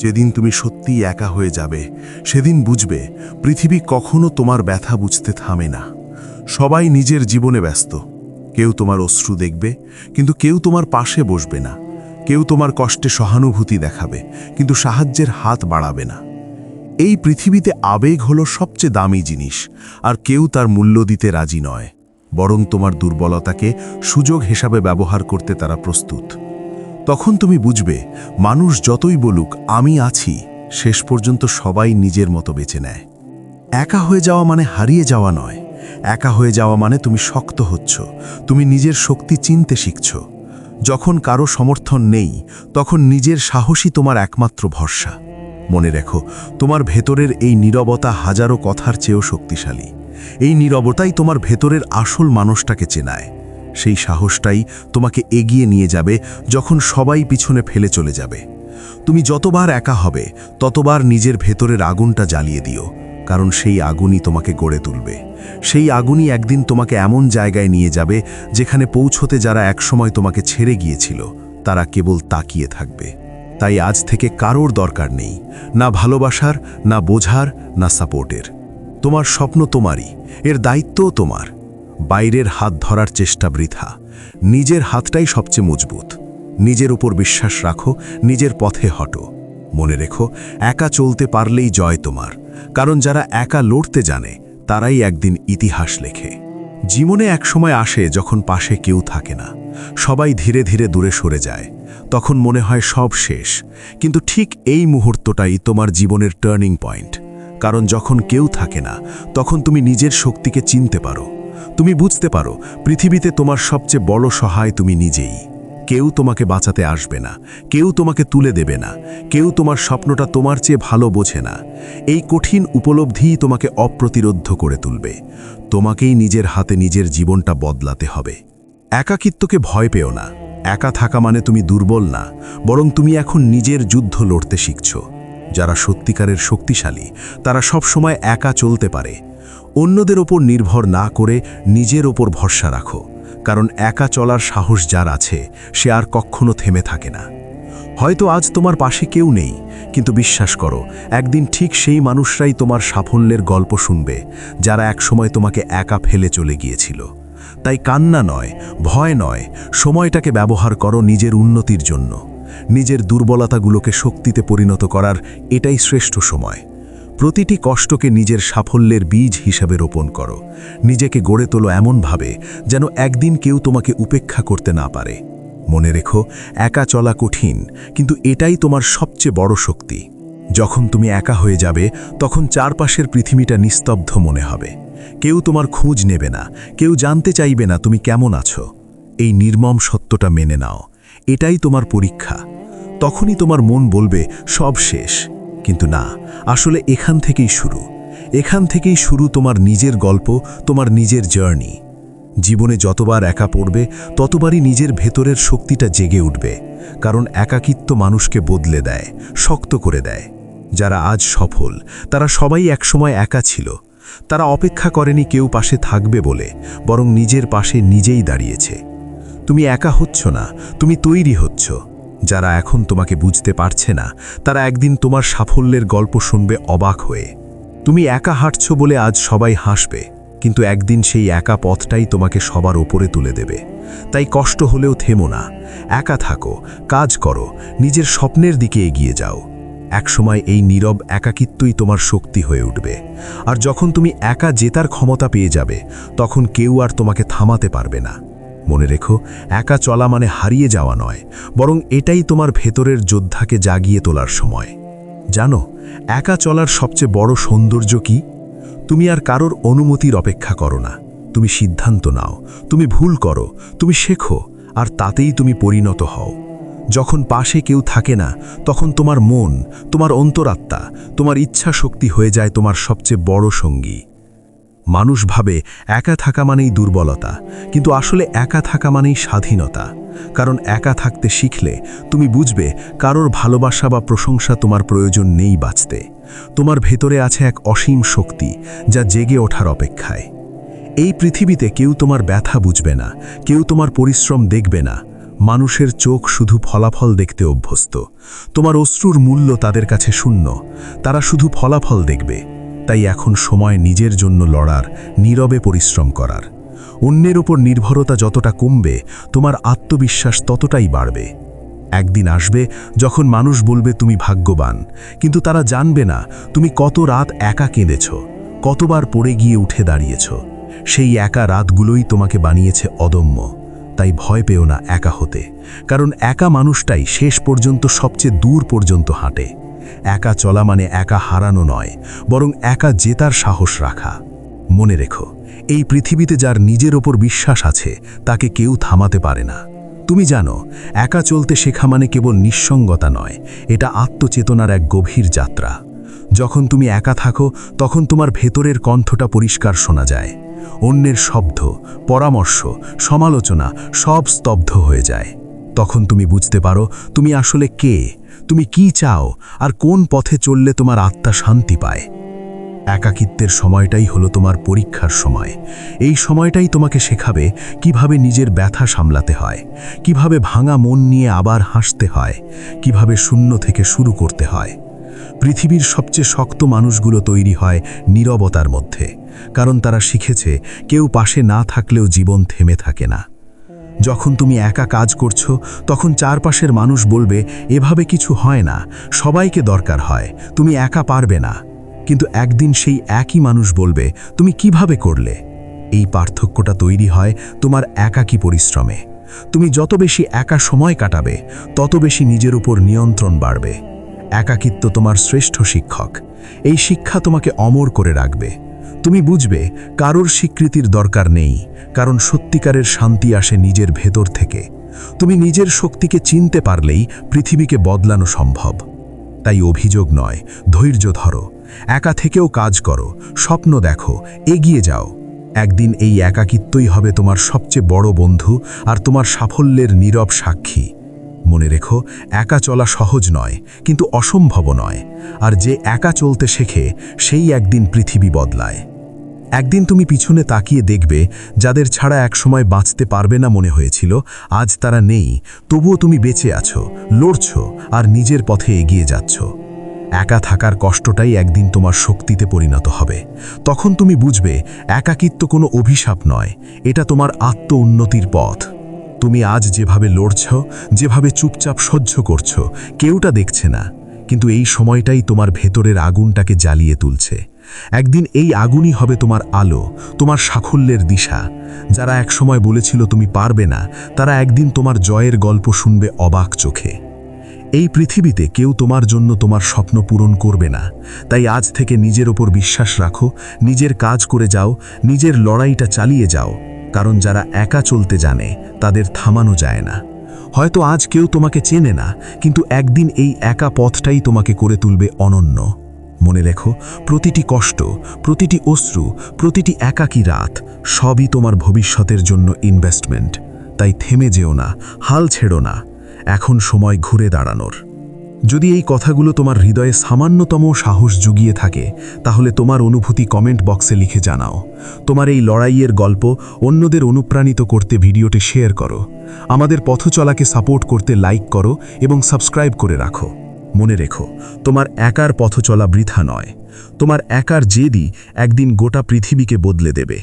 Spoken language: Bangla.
যেদিন তুমি সত্যিই একা হয়ে যাবে সেদিন বুঝবে পৃথিবী কখনো তোমার ব্যথা বুঝতে থামে না। সবাই নিজের জীবনে ব্যস্ত। কেউ তোমার অশ্রু দেখবে, কিন্তু কেউ তোমার পাশে বসবে না। কেউ তোমার কষ্টে সহানুভূতি দেখাবে, কিন্তু সাহায্যের হাত বাড়াবে না। এই পৃথিবীতে আবেগ হলো সবচেয়ে দামি জিনিস, আর কেউ তার মূল্য দিতে রাজি নয়। বরং তোমার দুর্বলতাকে সুযোগ হিসাবে ব্যবহার করতে তারা প্রস্তুত। তখন তুমি বুঝবে, মানুষ যতই বলুক আমি আছি, শেষ পর্যন্ত সবাই নিজের মতো বেছে নেয়। একা হয়ে যাওয়া মানে হারিয়ে যাওয়া নয়। একা হয়ে যাওয়া মানে তুমি শক্ত হচ্ছ, তুমি নিজের শক্তি চিনতে শিখছ। যখন কারো সমর্থন নেই, তখন নিজের সাহসই তোমার একমাত্র ভরসা। মনে রেখো, তোমার ভেতরের এই নীরবতা হাজারো কথার চেয়েও শক্তিশালী। এই নীরবতাই তোমার ভেতরের আসল মানুষটাকে চেনায়। সেই সাহসটাই তোমাকে এগিয়ে নিয়ে যাবে যখন সবাই পিছনে ফেলে চলে যাবে। তুমি যতবার একা হবে, ততবার নিজের ভেতরের আগুনটা জ্বালিয়ে দিও, কারণ সেই আগুনই তোমাকে গড়ে তুলবে। সেই আগুনই একদিন তোমাকে এমন জায়গায় নিয়ে যাবে যেখানে পৌঁছতে যারা একসময় তোমাকে ছেড়ে গিয়েছিল, তারা কেবল তাকিয়ে থাকবে। তাই আজ থেকে কারোর দরকার নেই, না ভালোবাসার, না বোঝার, না সাপোর্টের। তোমার স্বপ্ন তোমারই, এর দায়িত্বও তোমার। বাইরের হাত ধরার চেষ্টা বৃথা, নিজের হাতটাই সবচেয়ে মজবুত। নিজের উপর বিশ্বাস রাখো, নিজের পথে হটো। মনে রেখো, একা চলতে পারলেই জয় তোমার, কারণ যারা একা লড়তে জানে তারাই একদিন ইতিহাস লেখে। জীবনে এক সময় আসে যখন পাশে কেউ থাকে না, সবাই ধীরে ধীরে দূরে সরে যায়। তখন মনে হয় সব শেষ, কিন্তু ঠিক এই মুহূর্তটাই তোমার জীবনের টার্নিং পয়েন্ট। কারণ যখন কেউ থাকে না, তখন তুমি নিজের শক্তিকে চিনতে পারো। তুমি বুঝতে পারো পৃথিবীতে তোমার সবচেয়ে বড় সহায় তুমি নিজেই। কেউ তোমাকে বাঁচাতে আসবে না, কেউ তোমাকে তুলে দেবে না, কেউ তোমার স্বপ্নটা তোমার চেয়ে ভালো বোঝে না। এই কঠিন উপলব্ধিই তোমাকে অপ্রতিরোধ্য করে তুলবে। তোমাকেই নিজের হাতে নিজের জীবনটা বদলাতে হবে। একাকিত্বকে ভয় পেও না। একা থাকা মানে তুমি দুর্বল না, বরং তুমি এখন নিজের যুদ্ধ লড়তে শিখছ। যারা সত্যিকারের শক্তিশালী, তারা সব সময় একা চলতে পারে। অন্যদের ওপর নির্ভর না করে নিজের ওপর ভরসা রাখো, কারণ একা চলার সাহস যার আছে, সে আর কখনো থেমে থাকে না। হয়তো আজ তোমার পাশে কেউ নেই, কিন্তু বিশ্বাস করো, একদিন ঠিক সেই মানুষরাই তোমার সাফল্যের গল্প শুনবে, যারা একসময় তোমাকে একা ফেলে চলে গিয়েছিল। তাই কান্না নয়, ভয় নয়, সময়টাকে ব্যবহার করো নিজের উন্নতির জন্য। নিজের দুর্বলতাগুলোকে শক্তিতে পরিণত করার এটাই শ্রেষ্ঠ সময়। প্রতিটি কষ্টকে নিজের সাফল্যের বীজ হিসাবে রোপণ করো। নিজেকে গড়ে তোলো এমনভাবে যেন একদিন কেউ তোমাকে উপেক্ষা করতে না পারে। মনে রেখো, একা চলা কঠিন, কিন্তু এটাই তোমার সবচেয়ে বড় শক্তি। যখন তুমি একা হয়ে যাবে, তখন চারপাশের পৃথিবীটা নিস্তব্ধ মনে হবে। কেউ তোমার খোঁজ নেবে না, কেউ জানতে চাইবে না তুমি কেমন আছো। এই নির্মম সত্যটা মেনে নাও, এটাই তোমার পরীক্ষা। তখনই তোমার মন বলবে সব শেষ, কিন্তু না, আসলে এখান থেকেই শুরু। এখান থেকেই শুরু তোমার নিজের গল্প, তোমার নিজের জার্নি। জীবনে যতবার একা পড়বে, ততবারই নিজের ভেতরের শক্তিটা জেগে উঠবে। কারণ একাকিত্ব মানুষকে বদলে দেয়, শক্ত করে দেয়। যারা আজ সফল, তারা সবাই একসময় একা ছিল। তারা অপেক্ষা করেনি কেউ পাশে থাকবে বলে, বরং নিজের পাশে নিজেই দাঁড়িয়েছে। তুমি একা হচ্ছ না, তুমি তৈরি হচ্ছ। যারা এখন তোমাকে বুঝতে পারছে না, তারা একদিন তোমার সাফল্যের গল্প শুনবে অবাক হয়ে। তুমি একা হাঁটছ বলে আজ সবাই হাসবে, কিন্তু একদিন সেই একা পথটাই তোমাকে সবার ওপরে তুলে দেবে। তাই কষ্ট হলেও থেমো না, একা থাকো, কাজ করো, নিজের স্বপ্নের দিকে এগিয়ে যাও। একসময় এই নীরব একাকিত্বই তোমার শক্তি হয়ে উঠবে। আর যখন তুমি একা জেতার ক্ষমতা পেয়ে যাবে, তখন কেউ আর তোমাকে থামাতে পারবে না। মনে রেখো, একা চলা মানে হারিয়ে যাওয়া নয়, বরং এটাই তোমার ভেতরের যোদ্ধাকে জাগিয়ে তোলার সময়। জানো, একা চলার সবচেয়ে বড় সৌন্দর্য কি? তুমি আর কারোর অনুমতির অপেক্ষা করো না। তুমি সিদ্ধান্ত নাও, তুমি ভুল করো, তুমি শেখো, আর তাতেই তুমি পরিণত হও। যখন পাশে কেউ থাকে না, তখন তোমার মন, তোমার অন্তরাত্মা, তোমার ইচ্ছা শক্তি হয়ে যায় তোমার সবচেয়ে বড় সঙ্গী। মানুষ ভাবে একা থাকা মানেই দুর্বলতা, কিন্তু আসলে একা থাকা মানেই স্বাধীনতা। কারণ একা থাকতে শিখলে তুমি বুঝবে কারোর ভালোবাসা বা প্রশংসা তোমার প্রয়োজন নেই বাঁচতে। তোমার ভেতরে আছে এক অসীম শক্তি, যা জেগে ওঠার অপেক্ষায়। এই পৃথিবীতে কেউ তোমার ব্যথা বুঝবে না, কেউ তোমার পরিশ্রম দেখবে না, মানুষের চোখ শুধু ফলাফল দেখতে অভ্যস্ত। তোমার অশ্রুর মূল্য তাদের কাছে শূন্য। তারা শুধু ফলাফল দেখবে। তাই এখন সময় নিজের জন্য লড়ার, নীরবে পরিশ্রম করার। অন্যের ওপর নির্ভরতা যতটা কমবে, তোমার আত্মবিশ্বাস ততটাই বাড়বে। একদিন আসবে যখন মানুষ বলবে তুমি ভাগ্যবান, কিন্তু তারা জানবে না তুমি কত রাত একা কেঁদেছ, কতবার পড়ে গিয়ে উঠে দাঁড়িয়েছ। সেই একা রাতগুলোই তোমাকে বানিয়েছে অদম্য। তাই ভয় পেও না একা হতে, কারণ একা মানুষটাই শেষ পর্যন্ত সবচেয়ে দূর পর্যন্ত হাঁটে। একা চলা মানে একা হারানো নয়, বরং একা জেতার সাহস রাখা। মনে রেখো, এই পৃথিবীতে যার নিজের ওপর বিশ্বাস আছে তাকে কেউ থামাতে পারে না। তুমি জানো, একা চলতে শেখা মানে কেবল নিঃসঙ্গতা নয়, এটা আত্মচেতনার এক গভীর যাত্রা। যখন তুমি একা থাকো তখন তোমার ভেতরের কণ্ঠটা পরিষ্কার শোনা যায়। অন্যের শব্দ, পরামর্শ, সমালোচনা সব স্তব্ধ হয়ে যায়। তখন তুমি বুঝতে পারো তুমি আসলে কে, তুমি কি চাও, আর কোন পথে চললে তোমার আত্মা শান্তি পায়। একাকিত্বের সময়টাই হলো তোমার পরীক্ষার সময়। এই সময়টাই তোমাকে শেখাবে কিভাবে নিজের ব্যথা সামলাতে হয়, কিভাবে ভাঙা মন নিয়ে আবার হাসতে হয়, কিভাবে শূন্য থেকে শুরু করতে হয়। পৃথিবীর সবচেয়ে শক্ত মানুষগুলো তৈরি হয় নীরবতার মধ্যে, কারণ তারা শিখেছে কেউ পাশে না থাকলেও জীবন থেমে থাকে না। যখন তুমি একা কাজ করছো তখন চারপাশের মানুষ বলবে এভাবে কিছু হয় না, সবাইকে দরকার হয়, তুমি একা পারবে না। কিন্তু একদিন সেই একই মানুষ বলবে তুমি কিভাবে করলে। এই পার্থক্যটা তৈরি হয় তোমার একাকী পরিশ্রমে। তুমি যত বেশি একা সময় কাটাবে, তত বেশি নিজের উপর নিয়ন্ত্রণ বাড়বে। একাকিত্ব তোমার শ্রেষ্ঠ শিক্ষক। এই শিক্ষা তোমাকে অমর করে রাখবে। তুমি বুঝবে কারোর স্বীকৃতির দরকার নেই, কারণ সত্যিকারের শান্তি আসে নিজের ভেতর থেকে। তুমি নিজের শক্তিকে চিনতে পারলেই পৃথিবীকে বদলানো সম্ভব। তাই অভিযোগ নয়, ধৈর্য ধরো, একা থেকেও কাজ করো, স্বপ্ন দেখো, এগিয়ে যাও। একদিন এই একাকিত্বই হবে তোমার সবচেয়ে বড় বন্ধু আর তোমার সাফল্যের নীরব সাক্ষী। মনে রেখো, একা চলা সহজ নয়, কিন্তু অসম্ভব নয়। আর যে একা চলতে শেখে সেই একদিন পৃথিবী বদলায়। একদিন তুমি পিছনে তাকিয়ে দেখবে যাদের ছাড়া একসময় বাঁচতে পারবে না মনে হয়েছিল, আজ তারা নেই, তবুও তুমি বেঁচে আছো, লড়ছো আর নিজের পথে এগিয়ে যাচ্ছ। একা থাকার কষ্টটাই একদিন তোমার শক্তিতে পরিণত হবে। তখন তুমি বুঝবে একাকিত্ব কোনো অভিশাপ নয়, এটা তোমার আত্ম উন্নতির পথ। তুমি আজ যেভাবে লড়ছ, যেভাবে চুপচাপ সহ্য করছো, কেউটা দেখছে না, কিন্তু এই সময়টাই তোমার ভেতরের আগুনটাকে জ্বালিয়ে তুলছে। একদিন এই আগুনই হবে তোমার আলো, তোমার সাফল্যের দিশা। যারা একসময় বলেছিল তুমি পারবে না, তারা একদিন তোমার জয়ের গল্প শুনবে অবাক চোখে। এই পৃথিবীতে কেউ তোমার জন্য তোমার স্বপ্ন পূরণ করবে না। তাই আজ থেকে নিজের ওপর বিশ্বাস রাখো, নিজের কাজ করে যাও, নিজের লড়াইটা চালিয়ে যাও। কারণ যারা একা চলতে জানে তাদের থামানো যায় না। হয়তো আজ কেউ তোমাকে চেনে না, কিন্তু একদিন এই একা পথটাই তোমাকে করে তুলবে অনন্য। মনে রেখো, প্রতিটি কষ্ট, প্রতিটি অশ্রু, প্রতিটি একাকী রাত সবই তোমার ভবিষ্যতের জন্য ইনভেস্টমেন্ট। তাই থেমে যেও না, হাল ছেড়ো না, এখন সময় ঘুরে দাঁড়ানোর। যদি এই কথাগুলো তোমার হৃদয়ে সামান্যতম সাহস জুগিয়ে থাকে, তাহলে তোমার অনুভূতি কমেন্ট বক্সে লিখে জানাও। তোমার এই লড়াইয়ের গল্প অন্যদের অনুপ্রাণিত করতে ভিডিওটি শেয়ার করো। আমাদের পথ চলাকে সাপোর্ট করতে লাইক করো এবং সাবস্ক্রাইব করে রাখো। মনে রেখো, তোমার একার পথ চলা বৃথা নয়। তোমার একার জেদই একদিন গোটা পৃথিবীকে বদলে দেবে।